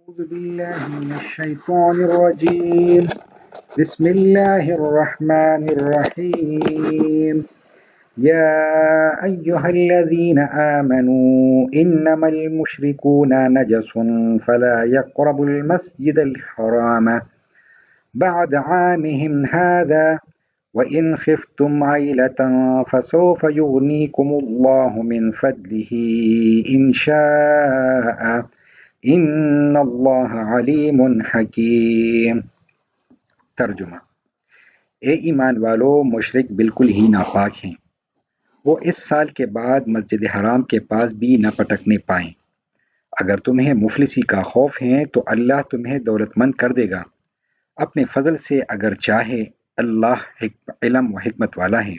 أعوذ بالله من الشيطان الرجيم. بسم الله الرحمن الرحيم. يا أيها الذين آمنوا إنما المشركون نجس فلا يقربوا المسجد الحرام بعد عامهم هذا وإن خفتم عيلة فسوف يغنيكم الله من فضله إن شاء ان اللہ علیم حکیم۔ ترجمہ: اے ایمان والو، مشرک بالکل ہی ناپاک ہیں، وہ اس سال کے بعد مسجد حرام کے پاس بھی نہ پٹکنے پائیں۔ اگر تمہیں مفلسی کا خوف ہے تو اللہ تمہیں دولت مند کر دے گا اپنے فضل سے اگر چاہے، اللہ علم و حکمت والا ہے۔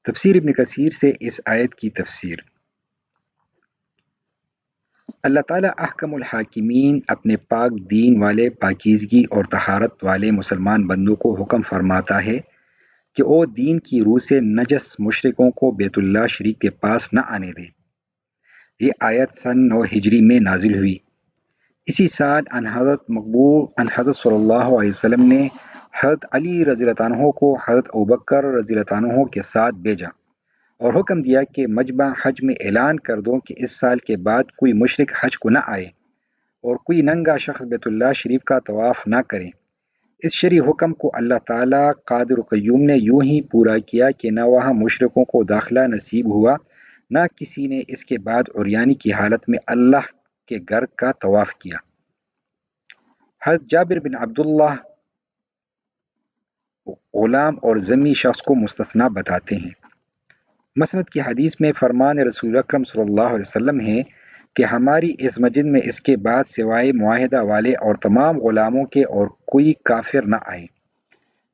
تفسیر ابن کثیر سے اس آیت کی تفسیر۔ اللہ تعالیٰ احکم الحاکمین اپنے پاک دین والے، پاکیزگی اور طہارت والے مسلمان بندوں کو حکم فرماتا ہے کہ وہ دین کی روح سے نجس مشرکوں کو بیت اللہ شریف کے پاس نہ آنے دیں۔ یہ آیت سن 9 ہجری میں نازل ہوئی۔ اسی سال ان حضرت صلی اللہ علیہ وسلم نے حضرت علی رضی اللہ عنہ کو حضرت ابوبکر رضی اللہ عنہ کے ساتھ بھیجا اور حکم دیا کہ مجمع حج میں اعلان کر دو کہ اس سال کے بعد کوئی مشرک حج کو نہ آئے اور کوئی ننگا شخص بیت اللہ شریف کا طواف نہ کرے۔ اس شرعی حکم کو اللہ تعالیٰ قادر و قیوم نے یوں ہی پورا کیا کہ نہ وہاں مشرکوں کو داخلہ نصیب ہوا، نہ کسی نے اس کے بعد عریانی کی حالت میں اللہ کے گھر کا طواف کیا۔ حضرت جابر بن عبداللہ غلام اور ذمی شخص کو مستثنا بتاتے ہیں۔ مسند کی حدیث میں فرمان رسول اکرم صلی اللہ علیہ وسلم ہے کہ ہماری اس مسجد میں اس کے بعد سوائے معاہدہ والے اور تمام غلاموں کے اور کوئی کافر نہ آئے،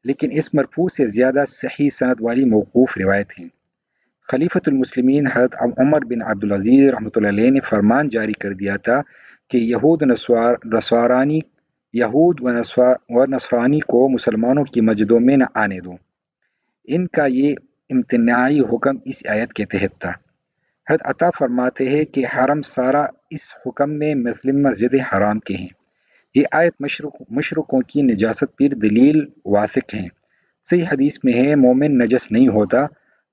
لیکن اس مرفوع سے زیادہ صحیح سند والی موقوف روایت ہیں۔ خلیفۃ المسلمین حضرت عمر بن عبدالعزیز رحمۃ اللہ علیہ نے فرمان جاری کر دیا تھا کہ یہود و نصرانی کو مسلمانوں کی مسجدوں میں نہ آنے دو۔ ان کا یہ امتناعی حکم اس آیت کے تحت تھا۔ حضرت عطا فرماتے ہیں کہ حرم سارا اس حکم میں مسجد حرام کے ہیں۔ یہ آیت مشرکوں کی نجاست پر دلیل واثق ہیں۔ صحیح حدیث میں ہے مومن نجس نہیں ہوتا۔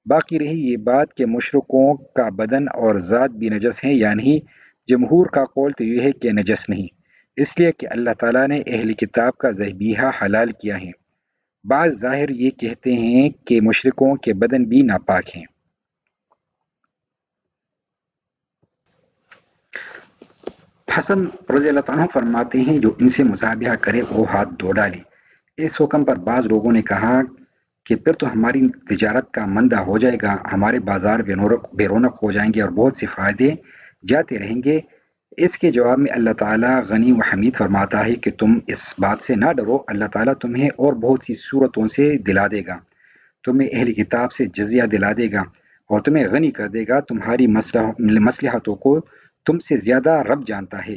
باقی رہی یہ بات کہ مشرکوں کا بدن اور ذات بھی نجس ہیں، یعنی جمہور کا قول تو یہ ہے کہ نجس نہیں، اس لیے کہ اللہ تعالیٰ نے اہل کتاب کا ذبیحہ حلال کیا ہے۔ بعض ظاہر یہ کہتے ہیں کہ مشرکوں کے بدن بھی ناپاک ہیں۔ حسن رضی اللہ عنہ فرماتے ہیں جو ان سے مصابحہ کرے وہ ہاتھ دھو ڈالے۔ اس حکم پر بعض لوگوں نے کہا کہ پھر تو ہماری تجارت کا مندہ ہو جائے گا، ہمارے بازار بے رونق ہو جائیں گے اور بہت سے فائدے جاتے رہیں گے۔ اس کے جواب میں اللہ تعالیٰ غنی و حمید فرماتا ہے کہ تم اس بات سے نہ ڈرو، اللہ تعالیٰ تمہیں اور بہت سی صورتوں سے دلا دے گا، تمہیں اہل کتاب سے جزیہ دلا دے گا اور تمہیں غنی کر دے گا۔ تمہاری مصلحتوں کو تم سے زیادہ رب جانتا ہے،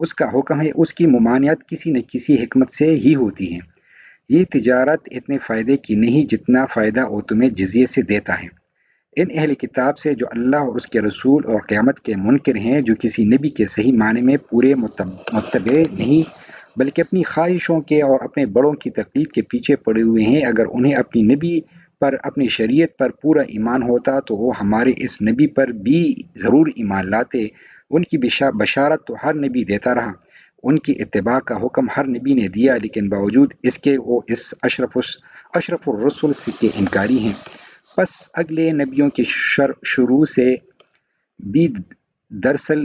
اس کا حکم ہے، اس کی ممانعت کسی نہ کسی حکمت سے ہی ہوتی ہے۔ یہ تجارت اتنے فائدے کی نہیں جتنا فائدہ وہ تمہیں جزیے سے دیتا ہے۔ ان اہل کتاب سے جو اللہ اور اس کے رسول اور قیامت کے منکر ہیں، جو کسی نبی کے صحیح معنی میں پورے متبع نہیں بلکہ اپنی خواہشوں کے اور اپنے بڑوں کی تقلید کے پیچھے پڑے ہوئے ہیں، اگر انہیں اپنی نبی پر، اپنی شریعت پر پورا ایمان ہوتا تو وہ ہمارے اس نبی پر بھی ضرور ایمان لاتے۔ ان کی بشارت تو ہر نبی دیتا رہا، ان کی اتباع کا حکم ہر نبی نے دیا، لیکن باوجود اس کے وہ اس اشرف الرسل کے انکاری ہیں۔ پس اگلے نبیوں کے شروع سے بھی دراصل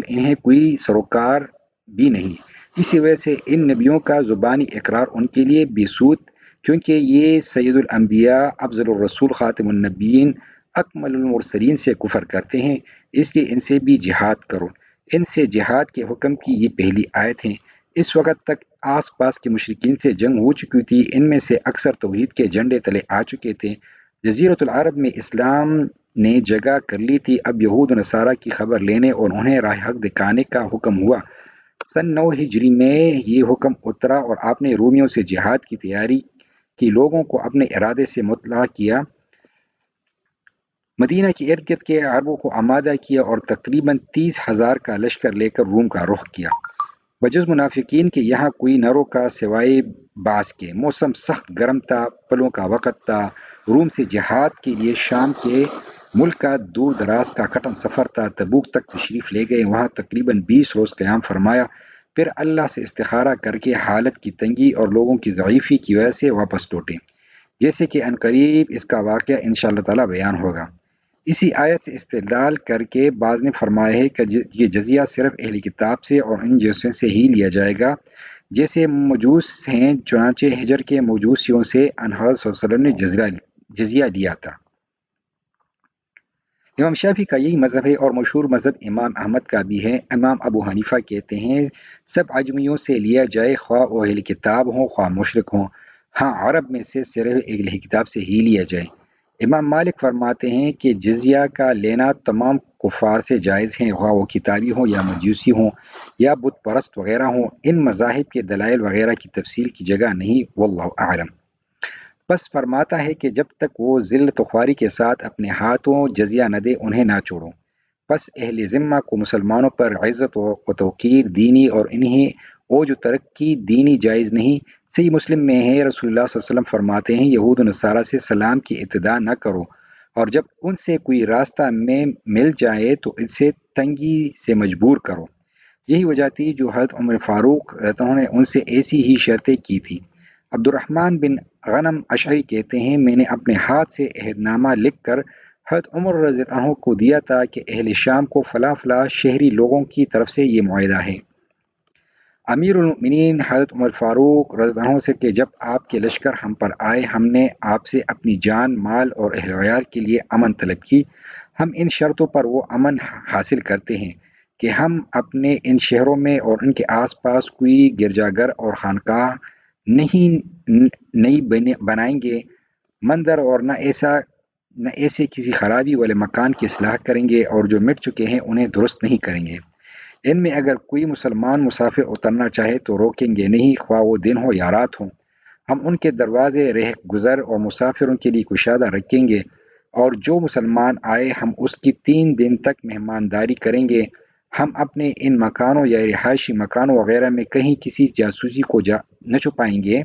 انہیں کوئی سروکار بھی نہیں، اسی وجہ سے ان نبیوں کا زبانی اقرار ان کے لیے بے سود، کیونکہ یہ سید الانبیاء، افضل الرسول، خاتم النبیین، اکمل المرسلین سے کفر کرتے ہیں، اس لیے ان سے بھی جہاد کرو۔ ان سے جہاد کے حکم کی یہ پہلی آیت ہے۔ اس وقت تک آس پاس کے مشرکین سے جنگ ہو چکی تھی، ان میں سے اکثر توحید کے جھنڈے تلے آ چکے تھے، جزیرۃ العرب میں اسلام نے جگہ کر لی تھی۔ اب یہود و نصارہ کی خبر لینے اور انہیں راہ حق دکھانے کا حکم ہوا۔ سن 9 ہجری میں یہ حکم اترا اور آپ نے رومیوں سے جہاد کی تیاری کی، لوگوں کو اپنے ارادے سے مطلع کیا۔ مدینہ کے ارد گرد کے عربوں کو آمادہ کیا اور تقریباً 30,000 کا لشکر لے کر روم کا رخ کیا۔ بجز منافقین کے یہاں کوئی نہ روکا سوائے بعض کے۔ موسم سخت گرم تھا، پلوں کا وقت تھا۔ روم سے جہاد کے لیے شام کے ملک کا دور دراز کا کٹن سفر تھا۔ تبوک تک تشریف لے گئے، وہاں تقریباً 20 روز قیام فرمایا، پھر اللہ سے استخارہ کر کے حالت کی تنگی اور لوگوں کی ضعیفی کی وجہ سے واپس لوٹے، جیسے کہ عنقریب اس کا واقعہ انشاءاللہ تعالی بیان ہوگا۔ اسی آیت سے استدلال کر کے بعض نے فرمایا ہے کہ یہ جزیہ صرف اہل کتاب سے اور ان جیسوں سے ہی لیا جائے گا جیسے مجوس ہیں، چنانچہ ہجر کے مجوسیوں سے حضرت صلی اللہ علیہ وسلم نے جزیہ لیا تھا۔ امام شافعی کا یہی مذہب ہے اور مشہور مذہب امام احمد کا بھی ہے۔ امام ابو حنیفہ کہتے ہیں سب عجمیوں سے لیا جائے، خواہ وہ اہل کتاب ہوں خواہ مشرک ہوں، ہاں عرب میں سے صرف اہل کتاب سے ہی لیا جائے۔ امام مالک فرماتے ہیں کہ جزیہ کا لینا تمام کفار سے جائز ہے، خواہ وہ کتابی ہوں یا مجوسی ہوں یا بت پرست وغیرہ ہوں۔ ان مذاہب کے دلائل وغیرہ کی تفصیل کی جگہ نہیں، واللہ اعلم۔ بس فرماتا ہے کہ جب تک وہ ذلت و خواری کے ساتھ اپنے ہاتھوں جزیہ نہ دے انہیں نہ چھوڑو۔ پس اہل ذمہ کو مسلمانوں پر عزت و توقیر دینی اور انہیں اوج و ترقی دینی جائز نہیں۔ صحیح مسلم میں ہے، رسول اللہ صلی اللہ علیہ وسلم فرماتے ہیں یہود و نصارہ سے سلام کی ابتدا نہ کرو، اور جب ان سے کوئی راستہ میں مل جائے تو اسے تنگی سے مجبور کرو۔ یہی وجہ تھی جو حضرت عمر فاروق رضی اللہ عنہ نے ان سے ایسی ہی شرطیں کی تھی۔ عبد الرحمن بن غنم اشعری کہتے ہیں میں نے اپنے ہاتھ سے عہد نامہ لکھ کر حضرت عمر رضی اللہ عنہ کو دیا تھا کہ اہل شام کو فلاں فلاں شہری لوگوں کی طرف سے یہ معاہدہ ہے۔ امیر المؤمنین حضرت عمر فاروق رضی اللہ عنہ سے کہ جب آپ کے لشکر ہم پر آئے ہم نے آپ سے اپنی جان مال اور اہل ویال کے لیے امن طلب کی، ہم ان شرطوں پر وہ امن حاصل کرتے ہیں کہ ہم اپنے ان شہروں میں اور ان کے آس پاس کوئی گرجا گھر اور خانقاہ نہیں بنائیں گے، مندر اور نہ ایسے کسی خرابی والے مکان کی اصلاح کریں گے، اور جو مٹ چکے ہیں انہیں درست نہیں کریں گے۔ ان میں اگر کوئی مسلمان مسافر اترنا چاہے تو روکیں گے نہیں، خواہ وہ دن ہو یا رات ہو۔ ہم ان کے دروازے رہ گزر اور مسافروں کے لیے کشادہ رکھیں گے، اور جو مسلمان آئے ہم اس کی 3 دن تک مہمانداری کریں گے۔ ہم اپنے ان مکانوں یا رہائشی مکانوں وغیرہ میں کہیں کسی جاسوسی کو نہ چھپائیں گے،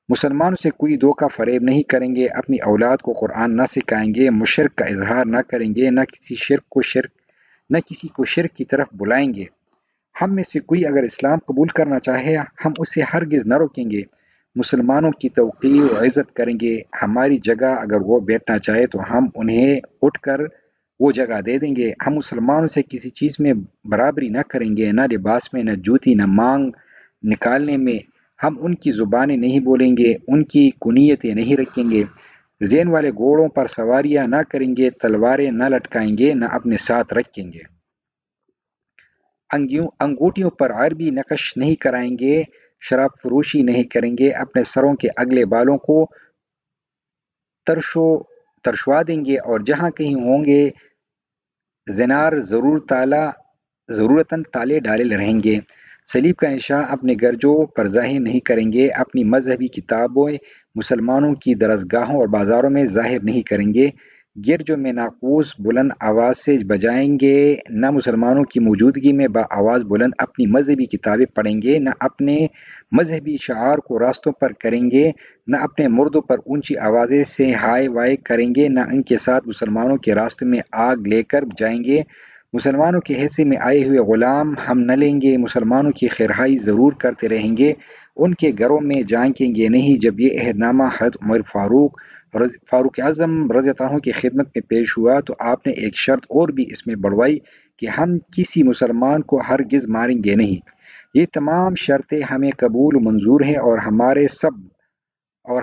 مسلمانوں سے کوئی دھوکہ فریب نہیں کریں گے، اپنی اولاد کو قرآن نہ سکھائیں گے، مشرک کا اظہار نہ کریں گے، نہ کسی کو شرک کی طرف بلائیں گے۔ ہم میں سے کوئی اگر اسلام قبول کرنا چاہے ہم اسے ہرگز نہ روکیں گے، مسلمانوں کی توقیر و عزت کریں گے۔ ہماری جگہ اگر وہ بیٹھنا چاہے تو ہم انہیں اٹھ کر وہ جگہ دے دیں گے۔ ہم مسلمانوں سے کسی چیز میں برابری نہ کریں گے، نہ لباس میں، نہ جوتی، نہ مانگ نکالنے میں۔ ہم ان کی زبانیں نہیں بولیں گے، ان کی کنیتیں نہیں رکھیں گے، زین والے گھوڑوں پر سواریاں نہ کریں گے، تلواریں نہ لٹکائیں گے، نہ اپنے ساتھ رکھیں گے، انگوٹھیوں پر عربی نقش نہیں کرائیں گے، شراب فروشی نہیں کریں گے، اپنے سروں کے اگلے بالوں کو ترشوا دیں گے، اور جہاں کہیں ہوں گے زنار ضرورتاً تالے ڈالے رہیں گے۔ صلیب کا نشان اپنے گرجوں پر ظاہر نہیں کریں گے، اپنی مذہبی کتابوں مسلمانوں کی درسگاہوں اور بازاروں میں ظاہر نہیں کریں گے، گرجوں میں ناقوس بلند آواز سے بجائیں گے، نہ مسلمانوں کی موجودگی میں بآواز بلند اپنی مذہبی کتابیں پڑھیں گے، نہ اپنے مذہبی شعار کو راستوں پر کریں گے، نہ اپنے مردوں پر اونچی آوازیں سے ہائے وائے کریں گے، نہ ان کے ساتھ مسلمانوں کے راستے میں آگ لے کر جائیں گے۔ مسلمانوں کے حصے میں آئے ہوئے غلام ہم نہ لیں گے، مسلمانوں کی خیرخواہی ضرور کرتے رہیں گے، ان کے گھروں میں جھانکیں گے نہیں۔ جب یہ عہد نامہ حضرت عمر فاروق اعظم رضی اللہ عنہ کی خدمت میں پیش ہوا تو آپ نے ایک شرط اور بھی اس میں بڑھوائی کہ ہم کسی مسلمان کو ہرگز ماریں گے نہیں۔ یہ تمام شرطیں ہمیں قبول و منظور ہیں، اور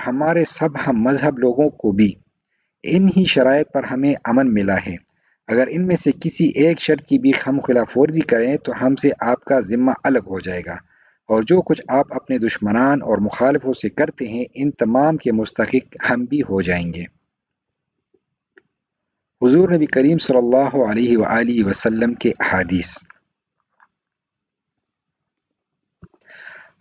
ہمارے سب ہم مذہب لوگوں کو بھی انہی شرائط پر ہمیں امن ملا ہے۔ اگر ان میں سے کسی ایک شرط کی بھی ہم خلاف ورزی کریں تو ہم سے آپ کا ذمہ الگ ہو جائے گا، اور جو کچھ آپ اپنے دشمنان اور مخالفوں سے کرتے ہیں ان تمام کے مستحق ہم بھی ہو جائیں گے۔ حضور نبی کریم صلی اللہ علیہ وآلہ وسلم کے احادیث۔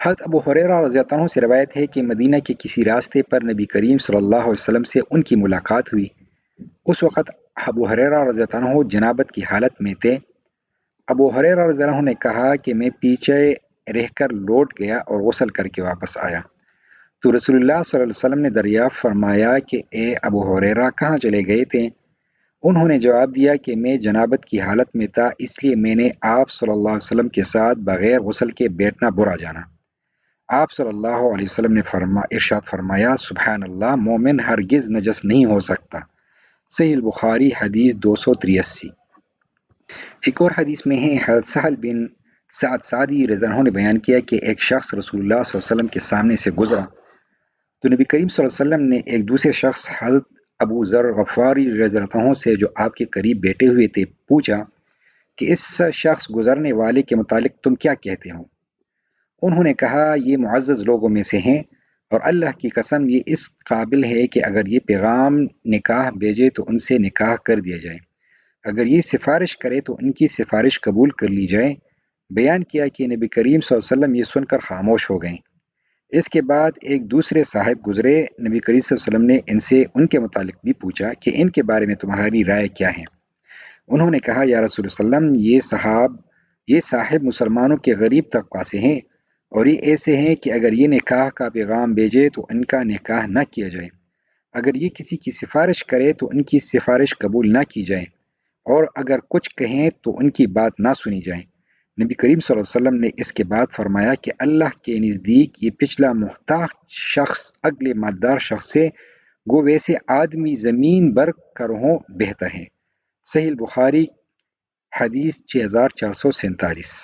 حضرت ابو ہریرہ رضی اللہ عنہ سے روایت ہے کہ مدینہ کے کسی راستے پر نبی کریم صلی اللہ علیہ وسلم سے ان کی ملاقات ہوئی۔ اس وقت ابو ہریرہ رضی اللہ عنہ جنابت کی حالت میں تھے۔ ابو ہریرہ رضی اللہ عنہ نے کہا کہ میں پیچھے رہ کر لوٹ گیا اور غسل کر کے واپس آیا، تو رسول اللہ صلی اللہ علیہ وسلم نے دریافت فرمایا کہ اے ابو ہریرہ کہاں چلے گئے تھے؟ انہوں نے جواب دیا کہ میں جنابت کی حالت میں تھا، اس لیے میں نے آپ صلی اللہ علیہ وسلم کے ساتھ بغیر غسل کے بیٹھنا برا جانا۔ آپ صلی اللہ علیہ وسلم نے ارشاد فرمایا، سبحان اللہ، مومن ہرگز نجس نہیں ہو سکتا۔ صحیح البخاری حدیث 283۔ ایک اور حدیث میں ہے، حضرت سہل بن سعد سعدی رضی اللہ عنہ نے بیان کیا کہ ایک شخص رسول اللہ صلی اللہ علیہ وسلم کے سامنے سے گزرا تو نبی کریم صلی اللہ علیہ وسلم نے ایک دوسرے شخص حضرت ابو ذر غفاری رضی اللہ عنہ سے جو آپ کے قریب بیٹھے ہوئے تھے پوچھا کہ اس شخص گزرنے والے کے متعلق تم کیا کہتے ہو؟ انہوں نے کہا، یہ معزز لوگوں میں سے ہیں اور اللہ کی قسم یہ اس قابل ہے کہ اگر یہ پیغام نکاح بھیجے تو ان سے نکاح کر دیا جائے، اگر یہ سفارش کرے تو ان کی سفارش قبول کر لی جائے۔ بیان کیا کہ نبی کریم صلی اللہ علیہ وسلم یہ سن کر خاموش ہو گئیں۔ اس کے بعد ایک دوسرے صاحب گزرے، نبی کریم صلی اللہ علیہ وسلم نے ان سے ان کے متعلق بھی پوچھا کہ ان کے بارے میں تمہاری رائے کیا ہے؟ انہوں نے کہا، یا رسول اللہ صلی اللہ علیہ وسلم، یہ صاحب مسلمانوں کے غریب طبقہ سے ہیں اور یہ ایسے ہیں کہ اگر یہ نکاح کا پیغام بھیجے تو ان کا نکاح نہ کیا جائے، اگر یہ کسی کی سفارش کرے تو ان کی سفارش قبول نہ کی جائے، اور اگر کچھ کہیں تو ان کی بات نہ سنی جائے۔ نبی کریم صلی اللہ علیہ وسلم نے اس کے بعد فرمایا کہ اللہ کے نزدیک یہ پچھلا محتاج شخص اگلے مالدار شخص سے گو ویسے آدمی زمین بر کروں بہتر ہے۔ صحیح البخاری حدیث 6447۔